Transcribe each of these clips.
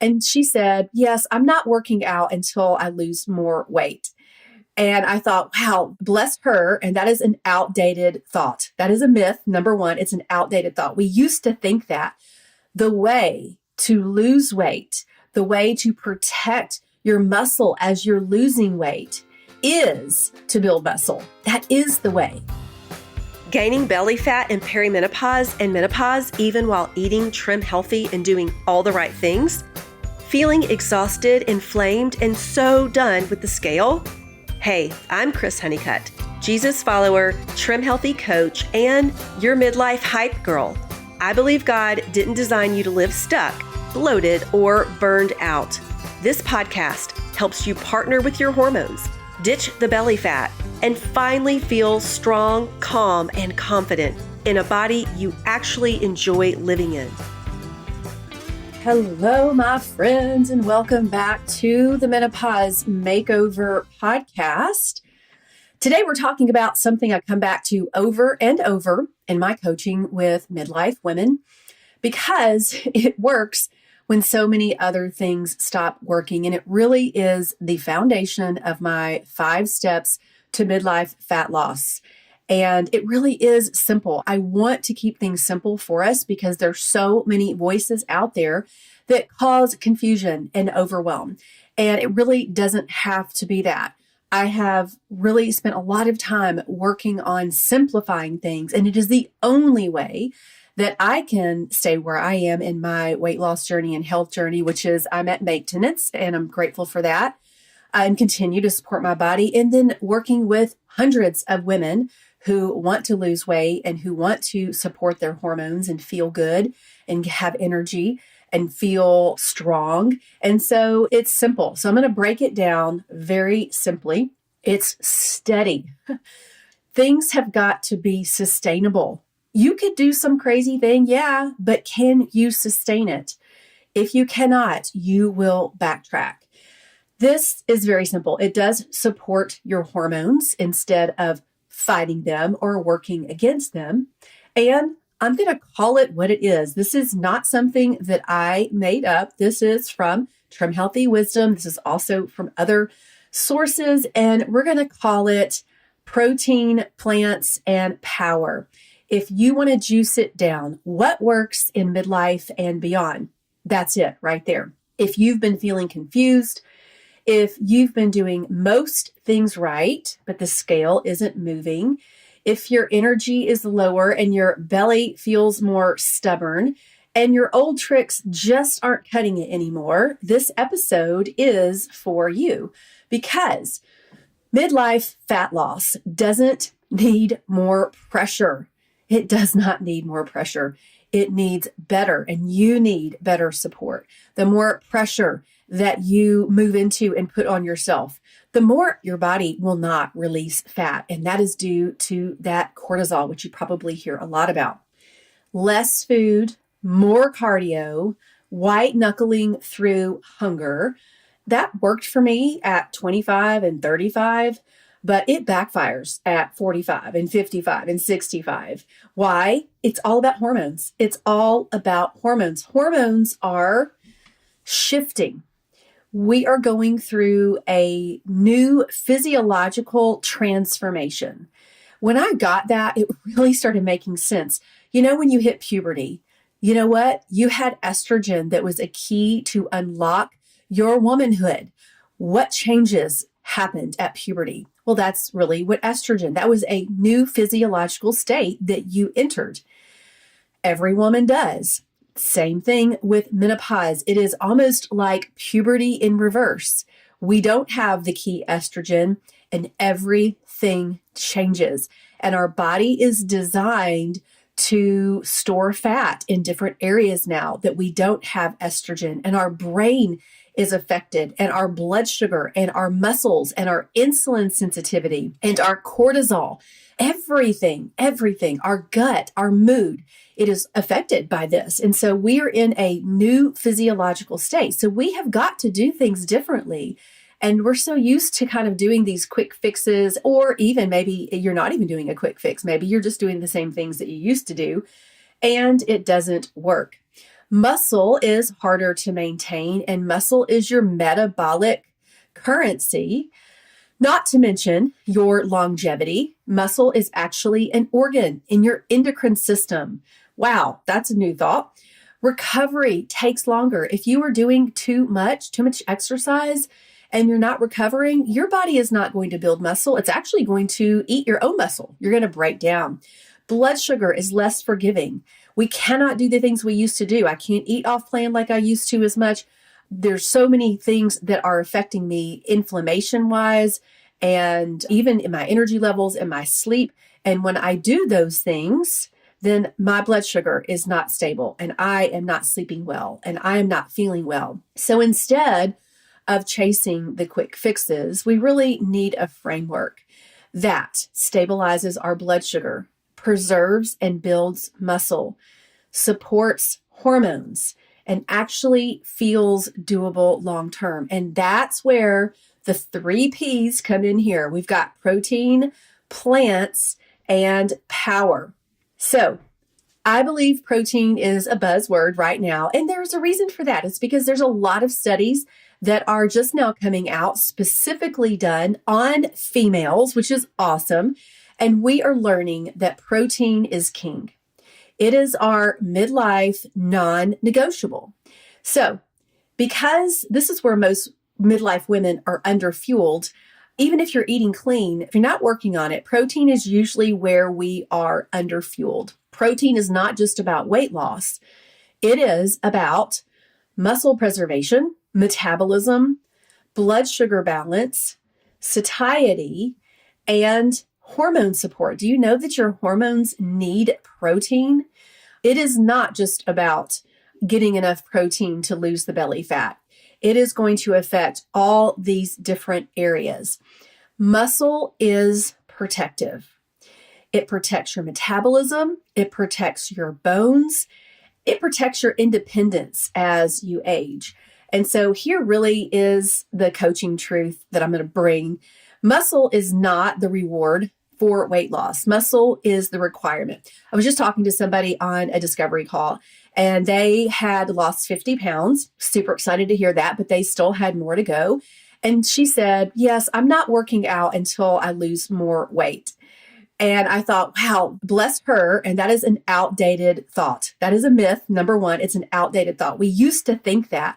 And she said, yes, I'm not working out until I lose more weight. And I thought, wow, bless her. And that is an outdated thought. That is a myth. Number one, it's an outdated thought. We used to think that the way to lose weight, the way to protect your muscle as you're losing weight is to build muscle. That is the way. Gaining belly fat in perimenopause and menopause, even while eating trim healthy and doing all the right things? Feeling exhausted, inflamed, and so done with the scale? Hey, I'm Chris Honeycutt, Jesus follower, trim healthy coach, and your midlife hype girl. I believe God didn't design you to live stuck, bloated, or burned out. This podcast helps you partner with your hormones, ditch the belly fat, and finally feel strong, calm, and confident in a body you actually enjoy living in. Hello, my friends, and welcome back to the Menopause Makeover Podcast. Today, we're talking about something I come back to over and over in my coaching with midlife women because it works when so many other things stop working. And it really is the foundation of my 5 steps to midlife fat loss. And it really is simple. I want to keep things simple for us because there's so many voices out there that cause confusion and overwhelm. And it really doesn't have to be that. I have really spent a lot of time working on simplifying things, and it is the only way that I can stay where I am in my weight loss journey and health journey, which is I'm at maintenance, and I'm grateful for that, and continue to support my body. And then working with hundreds of women who want to lose weight and who want to support their hormones and feel good and have energy and feel strong. And so it's simple. So I'm going to break it down very simply. It's steady. Things have got to be sustainable. You could do some crazy thing, yeah, but can you sustain it? If you cannot, you will backtrack. This is very simple. It does support your hormones instead of fighting them or working against them. And I'm going to call it what it is. This is not something that I made up. This is from Trim Healthy Wisdom. This is also from other sources. And we're going to call it protein, plants, and power. If you want to juice it down, what works in midlife and beyond? That's it right there. If you've been feeling confused, if you've been doing most things right, but the scale isn't moving, if your energy is lower and your belly feels more stubborn and your old tricks just aren't cutting it anymore, this episode is for you because midlife fat loss doesn't need more pressure. It does not need more pressure. It needs better, and you need better support. The more pressure that you move into and put on yourself, the more your body will not release fat. And that is due to that cortisol, which you probably hear a lot about. Less food, more cardio, white knuckling through hunger. That worked for me at 25 and 35, but it backfires at 45 and 55 and 65. Why? It's all about hormones. It's all about hormones. Hormones are shifting. We are going through a new physiological transformation. When I got that, it really started making sense. You know, when you hit puberty, you know what? You had estrogen that was a key to unlock your womanhood. What changes happened at puberty? Well, that's really what estrogen, that was a new physiological state that you entered. Every woman does. Same thing with menopause. It is almost like puberty in reverse. We don't have the key estrogen and everything changes. And our body is designed to store fat in different areas now that we don't have estrogen. And our brain is affected, and our blood sugar and our muscles and our insulin sensitivity and our cortisol, everything, our gut, our mood, it is affected by this. And so we are in a new physiological state. So we have got to do things differently. And we're so used to kind of doing these quick fixes, or even maybe you're not even doing a quick fix. Maybe you're just doing the same things that you used to do, and it doesn't work. Muscle is harder to maintain, and muscle is your metabolic currency. Not to mention your longevity. Muscle is actually an organ in your endocrine system. Wow, that's a new thought. Recovery takes longer. If you are doing too much exercise and you're not recovering, your body is not going to build muscle. It's actually going to eat your own muscle. You're going to break down. Blood sugar is less forgiving. We cannot do the things we used to do. I can't eat off plan like I used to as much. There's so many things that are affecting me inflammation wise and even in my energy levels and my sleep. And when I do those things, then my blood sugar is not stable and I am not sleeping well and I am not feeling well. So instead of chasing the quick fixes, we really need a framework that stabilizes our blood sugar, preserves and builds muscle, supports hormones, and actually feels doable long term. And that's where the 3 Ps come in here. We've got protein, plants, and power. So I believe protein is a buzzword right now. And there's a reason for that. It's because there's a lot of studies that are just now coming out specifically done on females, which is awesome. And we are learning that protein is king. It is our midlife non-negotiable. So because this is where most midlife women are underfueled, even if you're eating clean, if you're not working on it, protein is usually where we are underfueled. Protein is not just about weight loss. It is about muscle preservation, metabolism, blood sugar balance, satiety, and hormone support. Do you know that your hormones need protein? It is not just about getting enough protein to lose the belly fat. It is going to affect all these different areas. Muscle is protective. It protects your metabolism. It protects your bones. It protects your independence as you age. And so here really is the coaching truth that I'm going to bring. Muscle is not the reward for weight loss. Muscle is the requirement. I was just talking to somebody on a discovery call and they had lost 50 pounds. Super excited to hear that, but they still had more to go. And she said, yes, I'm not working out until I lose more weight. And I thought, wow, bless her. And that is an outdated thought. That is a myth. Number one, it's an outdated thought. We used to think that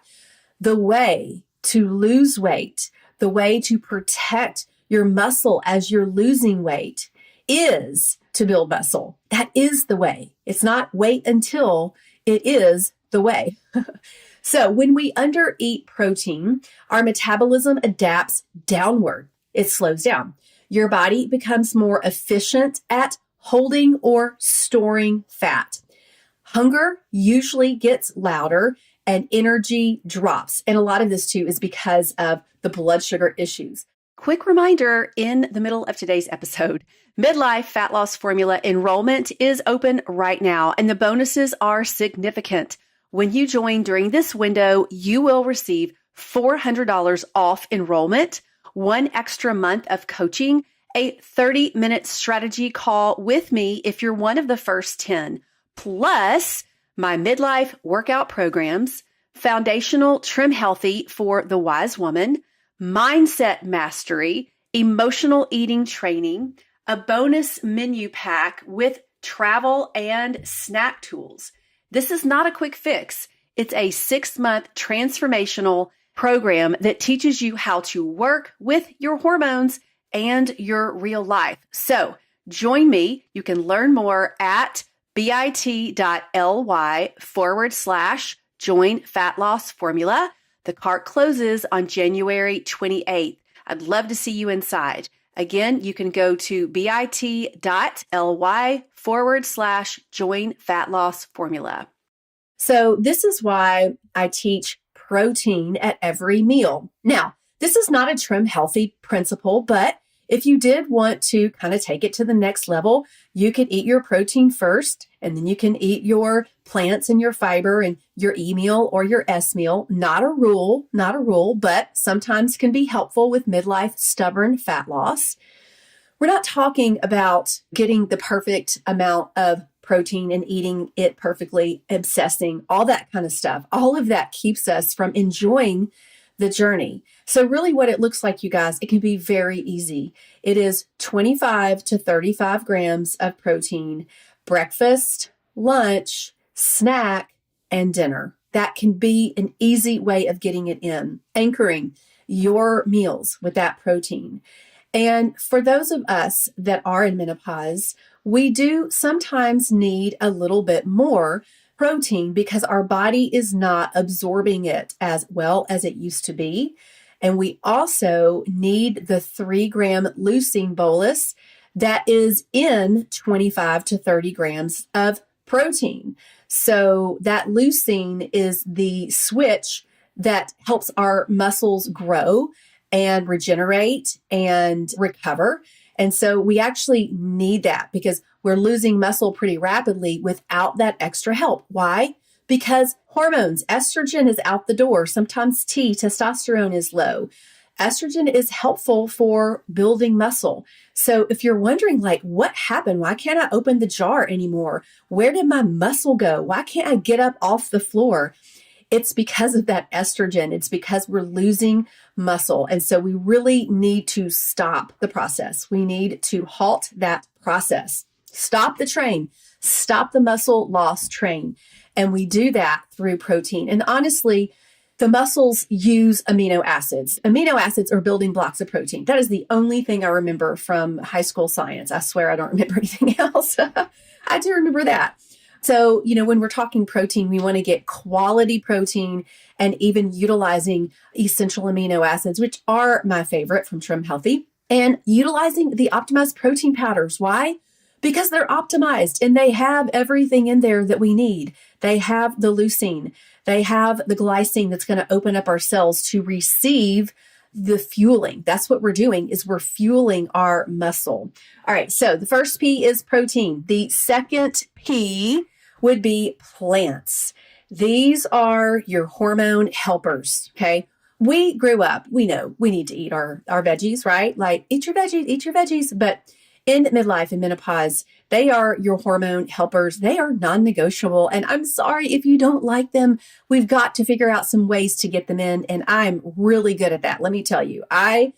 the way to lose weight, the way to protect your muscle as you're losing weight is to build muscle. That is the way. It's not wait until, it is the way. So when we undereat protein, our metabolism adapts downward. It slows down. Your body becomes more efficient at holding or storing fat. Hunger usually gets louder and energy drops. And a lot of this too is because of the blood sugar issues. Quick reminder in the middle of today's episode, Midlife Fat Loss Formula enrollment is open right now, and the bonuses are significant. When you join during this window, you will receive $400 off enrollment, 1 extra month of coaching, a 30-minute strategy call with me if you're one of the first 10, plus my midlife workout programs, foundational Trim Healthy for the wise woman, mindset mastery, emotional eating training, a bonus menu pack with travel and snack tools. This is not a quick fix. It's a 6-month transformational program that teaches you how to work with your hormones and your real life. So join me. You can learn more at bit.ly/join fat loss formula. The cart closes on January 28th. I'd love to see you inside. Again, you can go to bit.ly/join fat loss formula. So this is why I teach protein at every meal. Now, this is not a Trim Healthy principle, but if you did want to kind of take it to the next level, you could eat your protein first, and then you can eat your plants and your fiber and your E meal or your S meal. Not a rule, but sometimes can be helpful with midlife stubborn fat loss. We're not talking about getting the perfect amount of protein and eating it perfectly, obsessing, all that kind of stuff. All of that keeps us from enjoying the journey. So really what it looks like, you guys, it can be very easy. It is 25 to 35 grams of protein, breakfast, lunch, snack, and dinner. That can be an easy way of getting it in, anchoring your meals with that protein. And for those of us that are in menopause, we do sometimes need a little bit more protein because our body is not absorbing it as well as it used to be. And we also need the 3-gram leucine bolus that is in 25 to 30 grams of protein. So that leucine is the switch that helps our muscles grow and regenerate and recover. And so we actually need that because we're losing muscle pretty rapidly without that extra help. Why? Because hormones, estrogen is out the door. Sometimes testosterone is low. Estrogen is helpful for building muscle. So if you're wondering, like, what happened? Why can't I open the jar anymore? Where did my muscle go? Why can't I get up off the floor? It's because of that estrogen. It's because we're losing muscle. And so we really need to stop the process. We need to halt that process. Stop the train. Stop the muscle loss train. And we do that through protein. And honestly, the muscles use amino acids. Amino acids are building blocks of protein. That is the only thing I remember from high school science. I swear I don't remember anything else. I do remember that. So, when we're talking protein, we want to get quality protein and even utilizing essential amino acids, which are my favorite from Trim Healthy, and utilizing the optimized protein powders. Why? Because they're optimized and they have everything in there that we need. They have the leucine. They have the glycine that's going to open up our cells to receive the fueling. That's what we're doing, is we're fueling our muscle. All right. So the first P is protein. The second P would be plants. These are your hormone helpers. Okay. We grew up, we know we need to eat our veggies, right? Like eat your veggies. But in midlife and menopause, they are your hormone helpers. They are non-negotiable. And I'm sorry if you don't like them. We've got to figure out some ways to get them in. And I'm really good at that. Let me tell you, I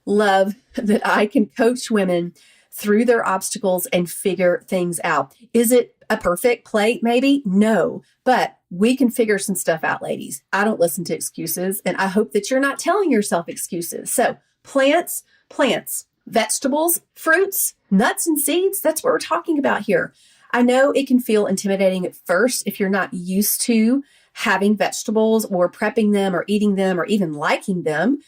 love that I can coach women through their obstacles and figure things out. Is it a perfect plate? Maybe? No, but we can figure some stuff out, ladies. I don't listen to excuses, and I hope that you're not telling yourself excuses. So plants, vegetables, fruits, nuts, and seeds. That's what we're talking about here. I know it can feel intimidating at first if you're not used to having vegetables or prepping them or eating them or even liking them.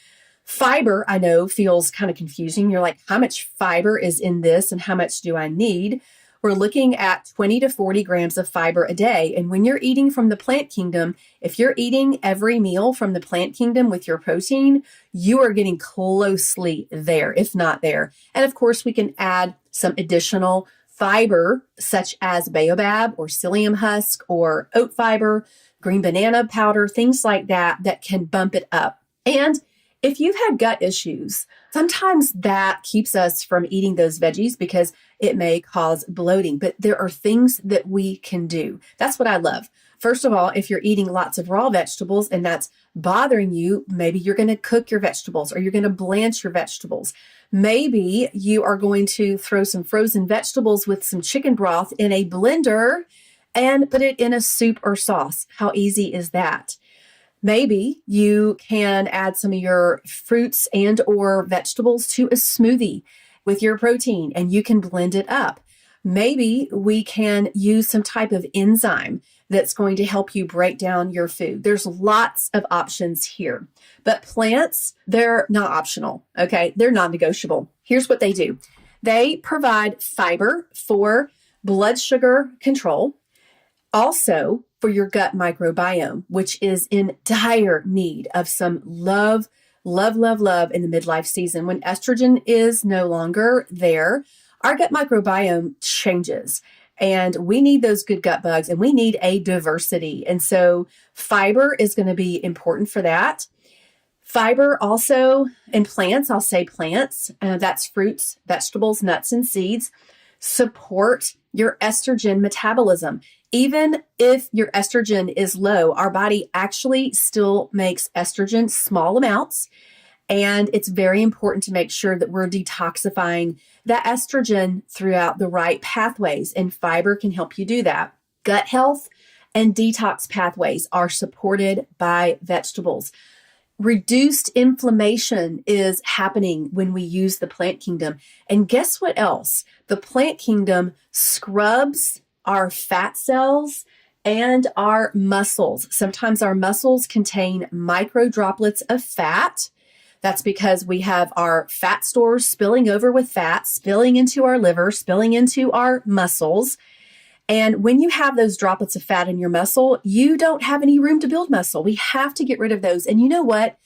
Fiber, I know, feels kind of confusing. You're like, how much fiber is in this and how much do I need? We're looking at 20 to 40 grams of fiber a day. And when you're eating from the plant kingdom, if you're eating every meal from the plant kingdom with your protein, you are getting closely there, if not there. And of course, we can add some additional fiber, such as baobab or psyllium husk or oat fiber, green banana powder, things like that, that can bump it up. And if you've had gut issues, sometimes that keeps us from eating those veggies because it may cause bloating, but there are things that we can do. That's what I love. First of all, if you're eating lots of raw vegetables and that's bothering you, maybe you're going to cook your vegetables or you're going to blanch your vegetables. Maybe you are going to throw some frozen vegetables with some chicken broth in a blender and put it in a soup or sauce. How easy is that? Maybe you can add some of your fruits and or vegetables to a smoothie with your protein and you can blend it up. Maybe we can use some type of enzyme that's going to help you break down your food. There's lots of options here, but plants, they're not optional. Okay. They're non-negotiable. Here's what they do. They provide fiber for blood sugar control. Also for your gut microbiome, which is in dire need of some love in the midlife season. When estrogen is no longer there, our gut microbiome changes and we need those good gut bugs and we need a diversity. And so fiber is going to be important for that. Fiber also in plants, I'll say plants, that's fruits, vegetables, nuts, and seeds, support your estrogen metabolism. Even if your estrogen is low, our body actually still makes estrogen small amounts. And it's very important to make sure that we're detoxifying that estrogen throughout the right pathways, and fiber can help you do that. Gut health and detox pathways are supported by vegetables. Reduced inflammation is happening when we use the plant kingdom. And guess what else? The plant kingdom scrubs our fat cells and our muscles. Sometimes our muscles contain micro droplets of fat. That's because we have our fat stores spilling over with fat, spilling into our liver, spilling into our muscles. And when you have those droplets of fat in your muscle, you don't have any room to build muscle. We have to get rid of those. And you know what?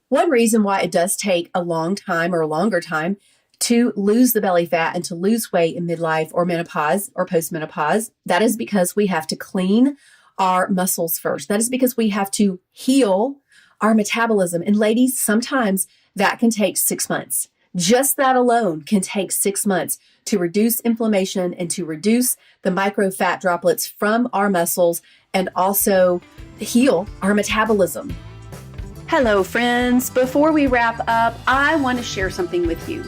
One reason why it does take a long time or a longer time to lose the belly fat and to lose weight in midlife or menopause or postmenopause, that is because we have to clean our muscles first. That is because we have to heal our metabolism. And ladies, sometimes that can take 6 months. Just that alone can take 6 months to reduce inflammation and to reduce the micro fat droplets from our muscles and also heal our metabolism. Hello, friends. Before we wrap up, I want to share something with you.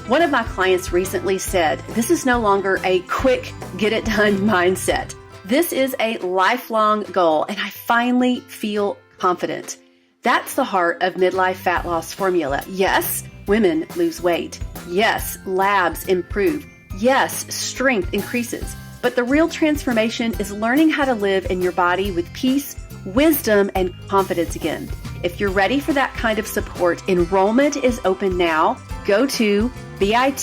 One of my clients recently said, this is no longer a quick get it done mindset. This is a lifelong goal, and I finally feel confident. That's the heart of Midlife Fat Loss Formula. Yes, women lose weight. Yes, labs improve. Yes, strength increases. But the real transformation is learning how to live in your body with peace, wisdom, and confidence again. If you're ready for that kind of support, enrollment is open now. Go to bit.ly/join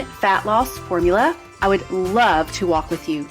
fat loss formula. I would love to walk with you.